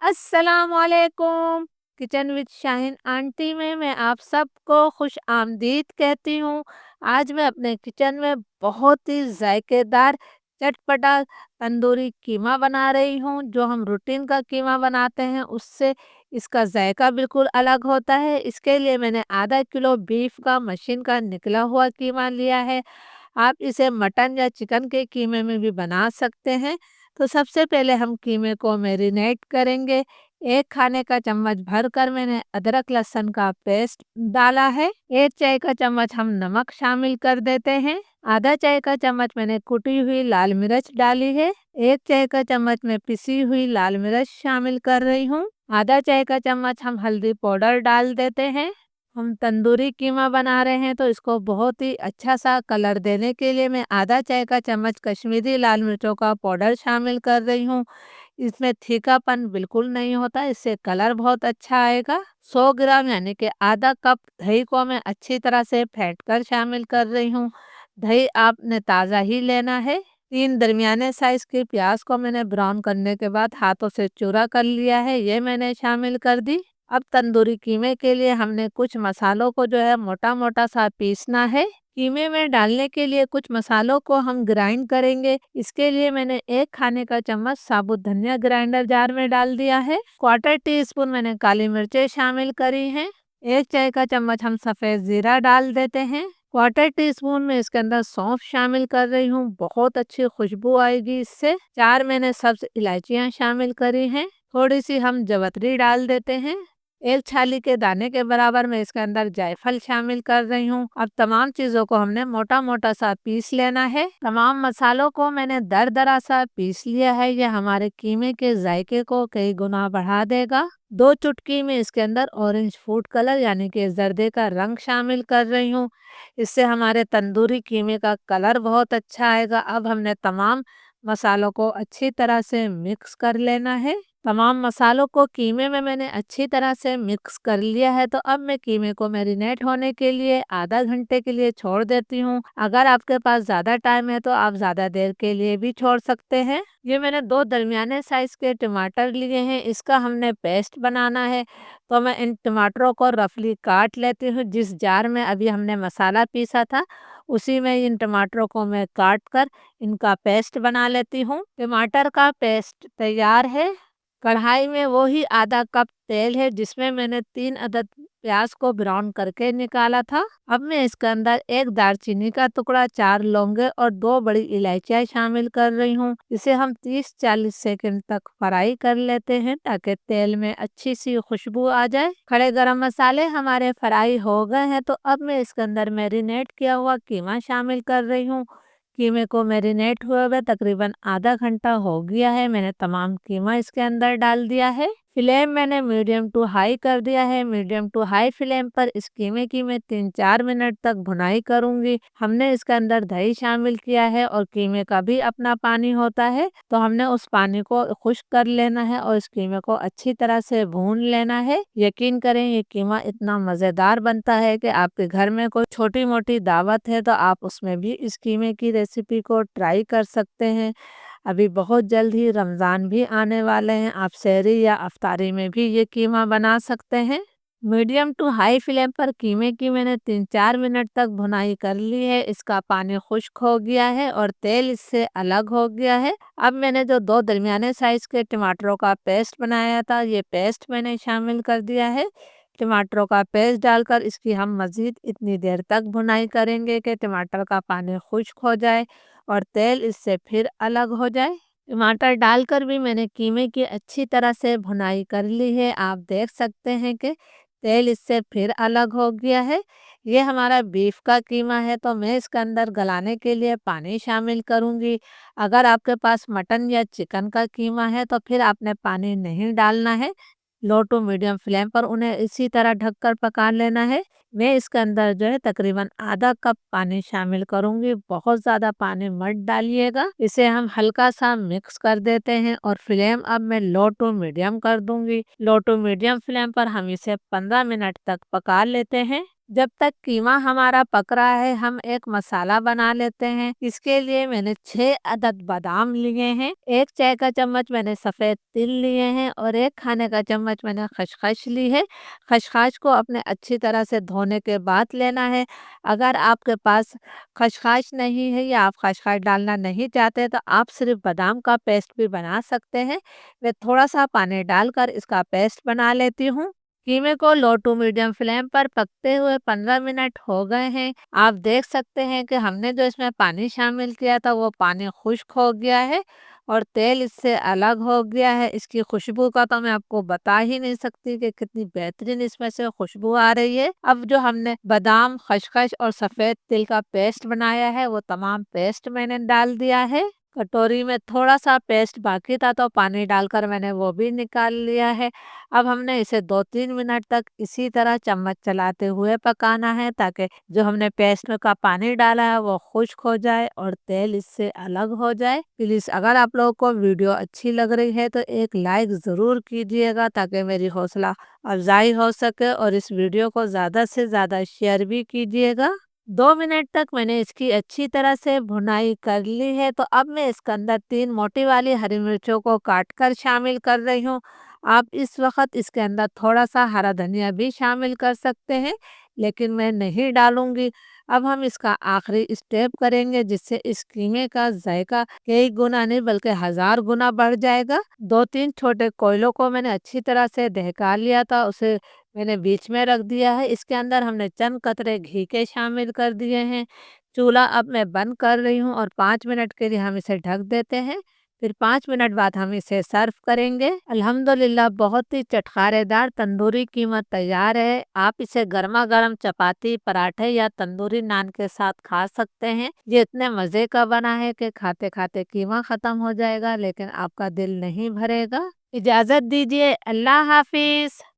अस्सलाम वालेकुम। Kitchen with Shaheen aunty में मैं आप सबको खुश आमदीद कहती हूँ। आज मैं अपने किचन में बहुत ही जायकेदार चटपटा तंदूरी कीमा बना रही हूँ। जो हम रूटीन का कीमा बनाते हैं उससे इसका जायका बिल्कुल अलग होता है। इसके लिए मैंने आधा किलो बीफ का मशीन का निकला हुआ कीमा लिया है। आप इसे मटन या चिकन के कीमे में भी बना सकते हैं। तो सबसे पहले हम कीमे को मैरिनेट करेंगे। 1 खाने का चम्मच भरकर मैंने अदरक लहसुन का पेस्ट डाला है। 1 चाय का चम्मच हम नमक शामिल कर देते हैं। आधा चाय का चम्मच मैंने कुटी हुई लाल मिर्च डाली है। 1 चाय का चम्मच में पिसी हुई लाल मिर्च शामिल कर रही हूँ। आधा चाय का चम्मच हम हल्दी पाउडर डाल देते हैं। हम तंदूरी कीमा बना रहे हैं तो इसको बहुत ही अच्छा सा कलर देने के लिए मैं आधा चाय का चम्मच कश्मीरी लाल मिर्चों का पाउडर शामिल कर रही हूँ। इसमें तीखापन बिल्कुल नहीं होता, इससे कलर बहुत अच्छा आएगा। 100 ग्राम यानी कि आधा कप दही को मैं अच्छी तरह से फेंट कर शामिल कर रही हूँ। दही आपने ताज़ा ही लेना है। 3 दरमियाने साइज के प्याज को मैंने ब्राउन करने के बाद हाथों से चूरा कर लिया है, ये मैंने शामिल कर दी। अब तंदूरी कीमे के लिए हमने कुछ मसालों को जो है मोटा मोटा सा पीसना है। कीमे में डालने के लिए कुछ मसालों को हम ग्राइंड करेंगे। इसके लिए मैंने 1 खाने का चम्मच साबुत धनिया ग्राइंडर जार में डाल दिया है। क्वार्टर टी स्पून मैंने काली मिर्चें शामिल करी हैं। 1 चाय का चम्मच हम सफ़ेद ज़ीरा डाल देते हैं। क्वार्टर टी स्पून में इसके अंदर सौंफ शामिल कर रही हूँ, बहुत अच्छी खुशबू आएगी इससे। 4 मैंने सब्ज इलायचियाँ शामिल करी हैं। थोड़ी सी हम जवतरी डाल देते हैं। 1 छाली के दाने के बराबर मैं इसके अंदर जायफल शामिल कर रही हूँ। अब तमाम चीज़ों को हमने मोटा मोटा सा पीस लेना है। तमाम मसालों को मैंने दरदरा सा पीस लिया है। यह हमारे कीमे के जायके को कई गुना बढ़ा देगा। 2 चुटकी में इसके अंदर ऑरेंज फूड कलर यानी कि जर्दे का रंग शामिल कर रही हूँ। इससे हमारे तंदूरी कीमे का कलर बहुत अच्छा आएगा। अब हमने तमाम मसालों को अच्छी तरह से मिक्स कर लेना है। तमाम मसालों को कीमे में मैंने अच्छी तरह से मिक्स कर लिया है। तो अब मैं कीमे को मैरिनेट होने के लिए आधा घंटे के लिए छोड़ देती हूँ। अगर आपके पास ज़्यादा टाइम है तो आप ज़्यादा देर के लिए भी छोड़ सकते हैं। ये मैंने 2 दरमियाने साइज के टमाटर लिए हैं, इसका हमने पेस्ट बनाना है। तो मैं इन टमाटरों को रफली काट लेती हूँ। जिस जार में अभी हमने मसाला पीसा था उसी में इन टमाटरों को मैं काट कर इनका पेस्ट बना लेती हूँ। टमाटर का पेस्ट तैयार है। कढ़ाई में वो ही आधा कप तेल है जिसमें मैंने 3 अदद प्याज को ब्राउन करके निकाला था। अब मैं इसके अंदर 1 दालचीनी का टुकड़ा, 4 लौंगे और 2 बड़ी इलायचियाँ शामिल कर रही हूँ। इसे हम 30-40 सेकंड तक फ्राई कर लेते हैं ताकि तेल में अच्छी सी खुशबू आ जाए। खड़े गरम मसाले हमारे फ्राई हो गए हैं तो अब मैं इसके अंदर मैरिनेट किया हुआ कीमा शामिल कर रही हूँ। कीमे को मैरिनेट हुए हुए तकरीबन आधा घंटा हो गया है। मैंने तमाम कीमा इसके अंदर डाल दिया है। फ्लेम मैंने मीडियम टू हाई कर दिया है। मीडियम टू हाई फ्लेम पर इस कीमे की मैं 3-4 मिनट तक भुनाई करूंगी। हमने इसके अंदर दही शामिल किया है और कीमे का भी अपना पानी होता है, तो हमने उस पानी को खुश्क कर लेना है और इस कीमे को अच्छी तरह से भून लेना है। यकीन करें ये कीमा इतना मज़ेदार बनता है कि आपके घर में कोई छोटी मोटी दावत है तो आप उसमें भी इस कीमे की रेसिपी को ट्राई कर सकते हैं। अभी बहुत जल्द ही रमज़ान भी आने वाले हैं, आप सहरी या अफ्तारी में भी ये कीमा बना सकते हैं। मीडियम टू हाई फ्लेम पर कीमे की मैंने 3-4 मिनट तक भुनाई कर ली है। इसका पानी खुश्क हो गया है और तेल इससे अलग हो गया है। अब मैंने जो 2 दरमियाने साइज के टमाटरों का पेस्ट बनाया था, ये पेस्ट मैंने शामिल कर दिया है। टमाटरों का पेस्ट डालकर इसकी हम मज़ीद इतनी देर तक भुनाई करेंगे कि टमाटर का पानी खुश्क हो जाए और तेल इससे फिर अलग हो जाए। टमाटर डालकर भी मैंने कीमे की अच्छी तरह से भुनाई कर ली है। आप देख सकते हैं कि तेल इससे फिर अलग हो गया है। ये हमारा बीफ का कीमा है तो मैं इसके अंदर गलाने के लिए पानी शामिल करूंगी। अगर आपके पास मटन या चिकन का कीमा है तो फिर आपने पानी नहीं डालना है। लो टू मीडियम फ्लेम पर उन्हें इसी तरह ढककर पका लेना है। मैं इसके अंदर जो है तकरीबन आधा कप पानी शामिल करूंगी, बहुत ज़्यादा पानी मत डालिएगा। इसे हम हल्का सा मिक्स कर देते हैं और फ्लेम अब मैं लो टू मीडियम कर दूंगी। लो टू मीडियम फ्लेम पर हम इसे 15 मिनट तक पका लेते हैं। जब तक कीमा हमारा पक रहा है, हम एक मसाला बना लेते हैं। इसके लिए मैंने 6 अदद बादाम लिए हैं, 1 चाय का चम्मच मैंने सफ़ेद तिल लिए हैं और 1 खाने का चम्मच मैंने खसखस ली है। खसखस को अपने अच्छी तरह से धोने के बाद लेना है। अगर आपके पास खसखस नहीं है या आप खसखस डालना नहीं चाहते, तो आप सिर्फ़ बादाम का पेस्ट भी बना सकते हैं। मैं थोड़ा-सा पानी डालकर इसका पेस्ट बना लेती हूँ। कीमे को लो टू मीडियम फ्लेम पर पकते हुए 15 मिनट हो गए हैं। आप देख सकते हैं कि हमने जो इसमें पानी शामिल किया था वो पानी खुश्क हो गया है और तेल इससे अलग हो गया है। इसकी खुशबू का तो मैं आपको बता ही नहीं सकती कि कितनी बेहतरीन इसमें से खुशबू आ रही है। अब जो हमने बादाम, खसखस और सफ़ेद तिल का पेस्ट बनाया है वो तमाम पेस्ट मैंने डाल दिया है। कटोरी में थोड़ा-सा पेस्ट बाकी था तो पानी डालकर मैंने वो भी निकाल लिया है। अब हमने इसे 2-3 मिनट तक इसी तरह चम्मच चलाते हुए पकाना है ताकि जो हमने पेस्ट में का पानी डाला है वो खुश्क हो जाए और तेल इससे अलग हो जाए। प्लीज़ अगर आप लोगों को वीडियो अच्छी लग रही है तो एक लाइक ज़रूर कीजिएगा ताकि मेरी हौसला अफ़ज़ाई हो सके और इस वीडियो को ज़्यादा से ज़्यादा शेयर भी कीजिएगा। 2 मिनट तक मैंने इसकी अच्छी तरह से भुनाई कर ली है, तो अब मैं इसके अंदर 3 मोटी वाली हरी मिर्चों को काट कर शामिल कर रही हूँ। आप इस वक़्त इसके अंदर थोड़ा-सा हरा धनिया भी शामिल कर सकते हैं, लेकिन मैं नहीं डालूँगी। अब हम इसका आखिरी स्टेप करेंगे जिससे इस कीमे का ज़ायका कई गुना नहीं बल्कि 1000 गुना बढ़ जाएगा। 2-3 छोटे कोयलों को मैंने अच्छी तरह से दहका लिया था, उसे मैंने बीच में रख दिया है। इसके अंदर हमने चंद कतरे घी के शामिल कर दिए हैं। चूल्हा अब मैं बंद कर रही हूँ और 5 मिनट के लिए हम इसे ढक देते हैं। फिर 5 मिनट बाद हम इसे सर्व करेंगे। अल्हम्दुलिल्लाह बहुत ही चटखारेदार तंदूरी कीमा तैयार है। आप इसे गरमा-गरम चपाती, पराठे या तंदूरी नान के साथ खा सकते हैं। ये इतने मज़े का बना है कि खाते-खाते कीमा ख़त्म हो जाएगा लेकिन आपका दिल नहीं भरेगा। इजाज़त दीजिए, अल्लाह हाफ़िज़।